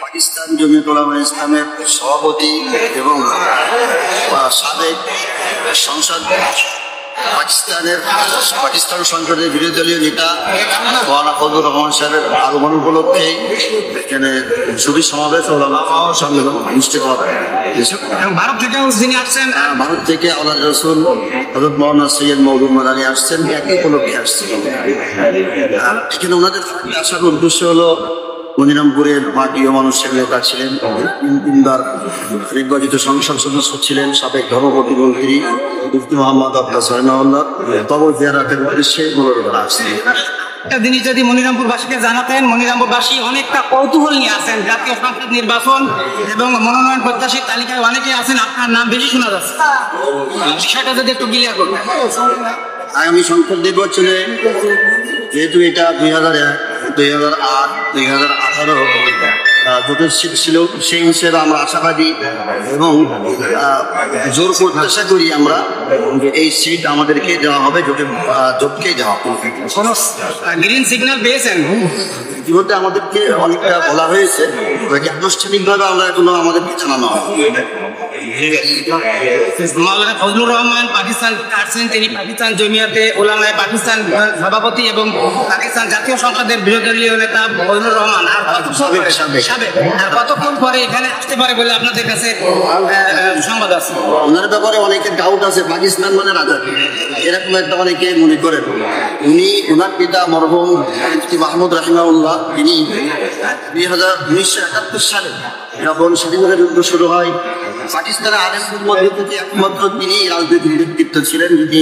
পাকিস্তান জমিয়ত উলামা ইসলামের সভাপতি এবং সাবেক সংসদ পাকিস্তান সংসদের বিরোধী দলীয় নেতা মৌলানা ফজলুর রহমান সাহেবের আগমন উপলক্ষে এখানে ছবি সমাবেশ ও সম্মেলন অনুষ্ঠিত হবে। ভারত থেকেও যিনি আসছেন, ভারত থেকে আল্লাহ রসুল হযরত মাওলানা সৈয়দ মওদুদ মাদানী আসছেন, একই উপলক্ষে আসছেন। এখানে ওনাদের আসার উদ্দেশ্য হলো মনিরামপুরের মাটিও মানুষের নেতা ছিলেন, তিনবার নির্বাচিত সংসদ সদস্য ছিলেন, সাবেক ধর্ম প্রতিমন্ত্রী মুফতি মোহাম্মদ আব্বাস রহমাহুল্লাহ কবর জিয়ারতের উদ্দেশ্যে মূলত তারা আসছেন। একটা জিনিস যদি মনিরামপুরবাসীকে জানাতেন, মনিরামপুরবাসী অনেকটা কৌতূহল নিয়ে আছেন, জাতীয় সংসদ নির্বাচন এবং মনোনয়ন প্রত্যাশীর তালিকায় অনেকে আছেন, আপনার নাম বেশি শোনা যাচ্ছে, সেটা যদি একটু ক্লিয়ার করতেন। আগামী সংসদ নির্বাচনে যেহেতু এটা 2001, 2008, 2018 ভোটের সিট ছিল, সেই হিসেবে আমরা আশাবাদী এবং জোর প্রত্যাশা করি আমরা এই সিট আমাদেরকে দেওয়া হবে, জোটকেই দেওয়া হবে। কোনো গ্রিন সিগন্যাল পেয়েছেন? ইতিমধ্যে আমাদেরকে অনেকটা বলা হয়েছে, আনুষ্ঠানিকভাবে আমরা এখনো আমাদেরকে জানানো হয়। মাওলানা ফজলুর রহমান পাকিস্তান আসছেন, তিনি পাকিস্তান জমিয়তে উলামায়ে পাকিস্তান সভাপতি এবং পাকিস্তান জাতীয় সংসদের বিরোধী দলীয় নেতা ফজলুর রহমান। আর কতক্ষণ পরে এখানে আসতে পারে বলে আপনাদের কাছে সংবাদ আছে? ওনার ব্যাপারে অনেকের ডাউট আছে, পাকিস্তান মানে রাজা এরকম একটা অনেকে মনে করেন। ওনার পিতা মরহুম মুফতি মাহমুদ রাহিমাহুল্লাহ, তিনি 1971 সালে যখন স্বাধীনতা যুদ্ধ শুরু হয়, পাকিস্তানের আলেমদের মধ্যে থেকে একমাত্র তিনি রাজনৈতিক ব্যক্তিত্ব ছিলেন যিনি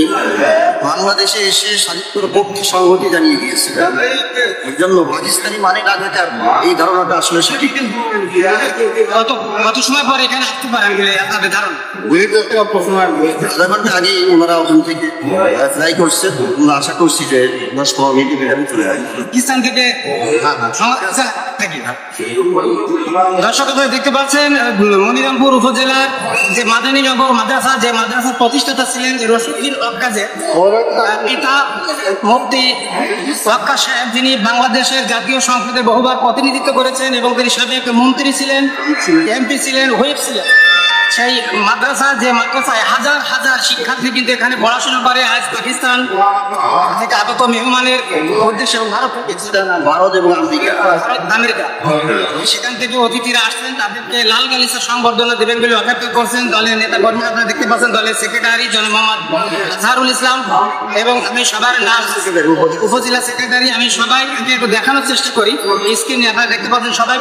বাংলাদেশে এসে স্বাধীনতার পক্ষে সংহতি জানিয়ে দিয়েছিলেন। এই জন্য পাকিস্তানি মানে রাজাকার, এই ধারণাটা আসলে সঠিক। কত সময় পরে এখানে আসতে পারেন বলে আপনাদের ধারণা? আধা ঘন্টা আগেই ওনারা ওখান থেকে ফ্লাই করছেন। আমরা আশা করছি যে পাকিস্তান থেকে দর্শক দেখতে পাচ্ছেন মনিরামপুর উপজেলার যে মাদানীনগর মাদ্রাসা, যে মাদ্রাসার প্রতিষ্ঠাতা ছিলেন রশিদুদ্দিন ওয়াক্কাজে পিতা মুফতি ওয়াক্কাজ সাহেব, যিনি বাংলাদেশের জাতীয় সংসদে বহুবার প্রতিনিধিত্ব করেছেন এবং তিনি সাবেক মন্ত্রী ছিলেন, এমপি ছিলেন, হুইপ ছিলেন। সেই মাদ্রাসা, যে মাদ্রাসায় হাজার হাজার শিক্ষার্থী কিন্তু এখানে পড়াশোনা করে, আজ পাকিস্তান থেকে আগত মেহমানের উদ্দেশ্যে ভারত এবং আমেরিকা সেখান থেকে অতিথিরা আসছেন, তাদেরকে লাল গালিচা সংবর্ধনা দেবেন বলে অপেক্ষা করছেন দলের নেতা কর্মী। আপনারা দেখতে পাচ্ছেন দলের সেক্রেটারি জনাব মোহাম্মদ আজহারুল ইসলাম এবং আমি সবার নাম উপজেলা সেক্রেটারি, আমি সবাইকে একটু দেখানোর চেষ্টা করি স্ক্রিনে। আপনারা দেখতে পাচ্ছেন সবাই